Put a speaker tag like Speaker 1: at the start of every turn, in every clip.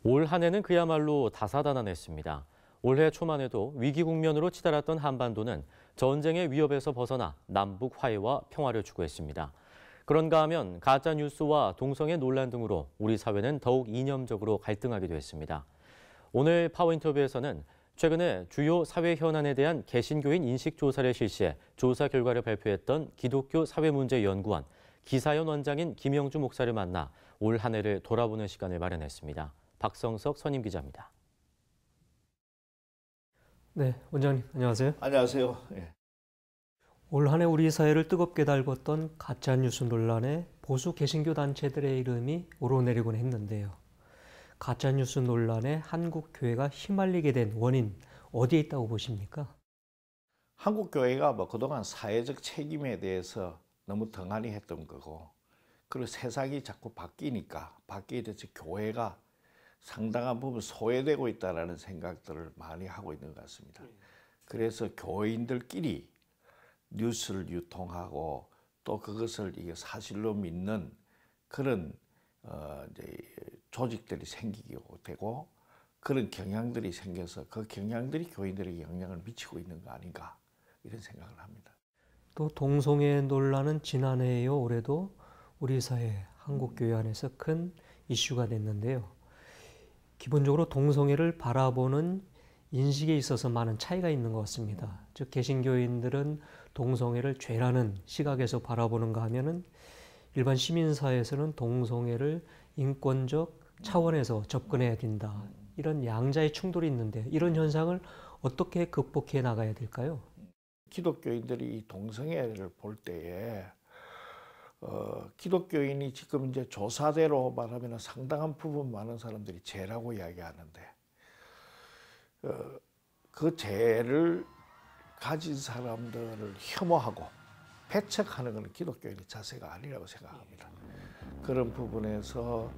Speaker 1: 올 한 해는 그야말로 다사다난했습니다. 올해 초만 해도 위기 국면으로 치달았던 한반도는 전쟁의 위협에서 벗어나 남북 화해와 평화를 추구했습니다. 그런가 하면 가짜 뉴스와 동성애 논란 등으로 우리 사회는 더욱 이념적으로 갈등하기도 했습니다. 오늘 파워인터뷰에서는 최근에 주요 사회 현안에 대한 개신교인 인식 조사를 실시해 조사 결과를 발표했던 기독교 사회문제연구원 기사연 원장인 김영주 목사를 만나 올 한 해를 돌아보는 시간을 마련했습니다. 박성석 선임 기자입니다.
Speaker 2: 네, 원장님 안녕하세요.
Speaker 3: 안녕하세요. 예.
Speaker 2: 올 한 해 우리 사회를 뜨겁게 달궜던 가짜뉴스 논란에 보수 개신교 단체들의 이름이 오르내리곤 했는데요. 가짜뉴스 논란에 한국 교회가 휘말리게 된 원인 어디에 있다고 보십니까?
Speaker 3: 한국 교회가 그동안 사회적 책임에 대해서 너무 덩하니 했던 거고, 그리고 세상이 자꾸 바뀌니까 바뀌게 돼서 교회가 상당한 부분 소외되고 있다는 생각들을 많이 하고 있는 것 같습니다. 그래서 교인들끼리 뉴스를 유통하고 또 그것을 이게 사실로 믿는 그런 이제 조직들이 생기게 되고, 그런 경향들이 생겨서 그 경향들이 교인들에게 영향을 미치고 있는 거 아닌가, 이런 생각을 합니다.
Speaker 2: 또 동성애 논란은 지난해에요 올해도 우리 사회 한국 교회 안에서 큰 이슈가 됐는데요. 기본적으로 동성애를 바라보는 인식에 있어서 많은 차이가 있는 것 같습니다. 즉 개신교인들은 동성애를 죄라는 시각에서 바라보는가 하면은 일반 시민사회에서는 동성애를 인권적 차원에서 접근해야 된다. 이런 양자의 충돌이 있는데 이런 현상을 어떻게 극복해 나가야 될까요?
Speaker 3: 기독교인들이 이 동성애를 볼 때에 기독교인이 지금 이제 조사대로 말하면 상당한 부분 많은 사람들이 죄라고 이야기하는데, 그 죄를 가진 사람들을 혐오하고 배척하는 것은 기독교인의 자세가 아니라고 생각합니다. 그런 부분에서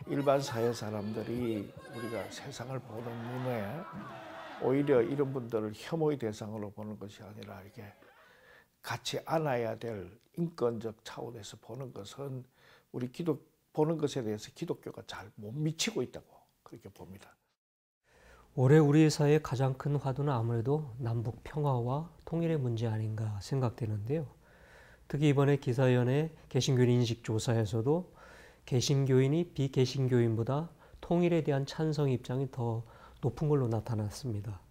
Speaker 3: 일반 사회 사람들이 우리가 세상을 보는 눈에 오히려 이런 분들을 혐오의 대상으로 보는 것이 아니라 이게 같이 안아야 될 인권적 차원에서 보는 것은 보는 것에 대해서 기독교가 잘 못 미치고 있다고 그렇게 봅니다.
Speaker 2: 올해 우리 사회의 가장 큰 화두는 아무래도 남북 평화와 통일의 문제 아닌가 생각되는데요. 특히 이번에 기사연의 개신교인 인식조사에서도 개신교인이 비개신교인보다 통일에 대한 찬성 입장이 더 높은 걸로 나타났습니다.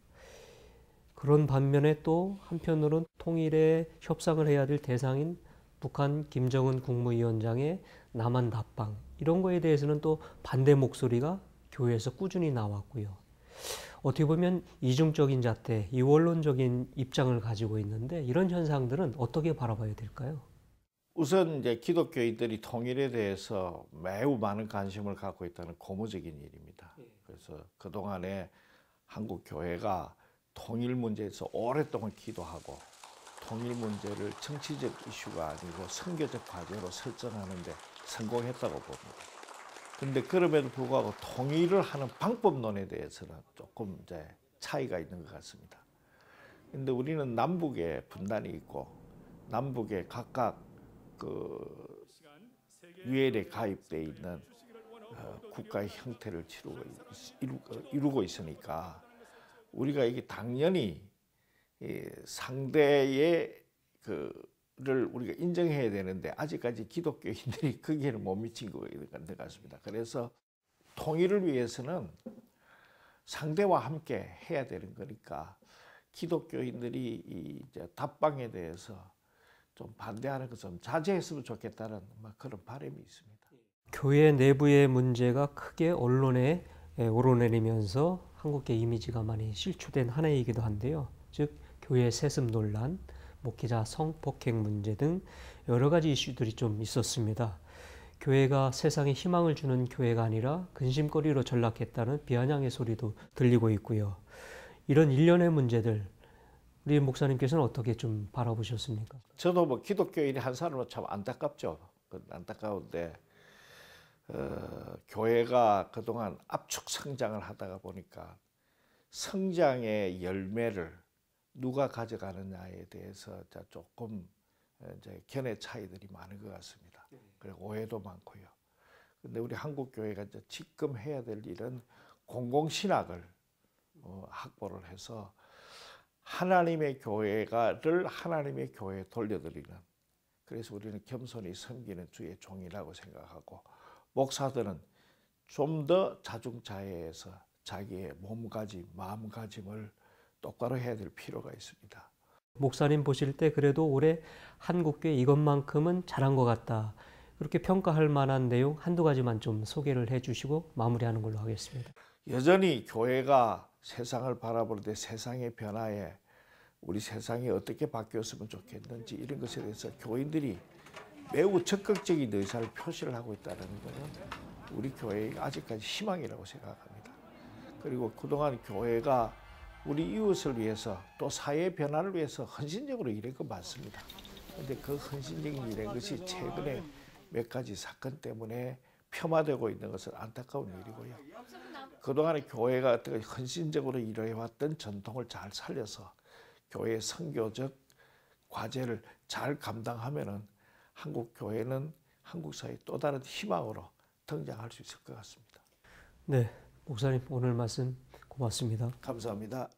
Speaker 2: 그런 반면에 또 한편으로는 통일에 협상을 해야 될 대상인 북한 김정은 국무위원장의 남한 답방 이런 거에 대해서는 또 반대 목소리가 교회에서 꾸준히 나왔고요. 어떻게 보면 이중적인 잣대, 이원론적인 입장을 가지고 있는데 이런 현상들은 어떻게 바라봐야 될까요?
Speaker 3: 우선 이제 기독교인들이 통일에 대해서 매우 많은 관심을 갖고 있다는 고무적인 일입니다. 그래서 그동안에 한국 교회가 통일 문제에서 오랫동안 기도하고 통일 문제를 정치적 이슈가 아니고 선교적 과제로 설정하는 데 성공했다고 봅니다. 근데 그럼에도 불구하고 통일을 하는 방법론에 대해서는 조금 이제 차이가 있는 것 같습니다. 근데 우리는 남북에 분단이 있고 남북에 각각 그 유엔에 가입돼 있는 국가의 형태를 이루고 있으니까 우리가 이게 당연히 상대의 그를 우리가 인정해야 되는데 아직까지 기독교인들이 거기에는 못 미친 것 같습니다. 그래서 통일을 위해서는 상대와 함께 해야 되는 거니까 기독교인들이 이 답방에 대해서 좀 반대하는 것 좀 자제했으면 좋겠다는 그런 바람이 있습니다.
Speaker 2: 교회 내부의 문제가 크게 언론에 오르내리면서 한국계 이미지가 많이 실추된 한 해이기도 한데요. 즉 교회 세습 논란, 목회자 성폭행 문제 등 여러 가지 이슈들이 좀 있었습니다. 교회가 세상에 희망을 주는 교회가 아니라 근심거리로 전락했다는 비아냥의 소리도 들리고 있고요. 이런 일련의 문제들 우리 목사님께서는 어떻게 좀 바라보셨습니까?
Speaker 3: 저도 기독교인이 한 사람으로 참 안타깝죠. 안타까운데 교회가 그동안 압축 성장을 하다가 보니까 성장의 열매를 누가 가져가느냐에 대해서 조금 이제 견해 차이들이 많은 것 같습니다. 그리고 오해도 많고요. 근데 우리 한국 교회가 이제 지금 해야 될 일은 공공신학을 확보를 해서 하나님의 교회가를 하나님의 교회에 돌려드리는, 그래서 우리는 겸손히 섬기는 주의 종이라고 생각하고, 목사들은 좀 더 자중자애해서 자기의 몸가짐, 마음가짐을 똑바로 해야 될 필요가 있습니다.
Speaker 2: 목사님 보실 때 그래도 올해 한국교회 이것만큼은 잘한 것 같다, 그렇게 평가할 만한 내용 한두 가지만 좀 소개를 해주시고 마무리하는 걸로 하겠습니다.
Speaker 3: 여전히 교회가 세상을 바라볼 때 세상의 변화에 우리 세상이 어떻게 바뀌었으면 좋겠는지 이런 것에 대해서 교인들이 매우 적극적인 의사를 표시를 하고 있다는 것은 우리 교회의 아직까지 희망이라고 생각합니다. 그리고 그동안 교회가 우리 이웃을 위해서 또 사회의 변화를 위해서 헌신적으로 일한 건 맞습니다. 그런데 그 헌신적인 일한 것이 최근에 몇 가지 사건 때문에 폄하되고 있는 것은 안타까운 일이고요. 그동안에 교회가 어떻게 헌신적으로 일해왔던 전통을 잘 살려서 교회의 선교적 과제를 잘 감당하면은 한국 교회는 한국 사회의 또 다른 희망으로 등장할 수 있을 것 같습니다.
Speaker 2: 네, 목사님 오늘 말씀 고맙습니다.
Speaker 3: 감사합니다.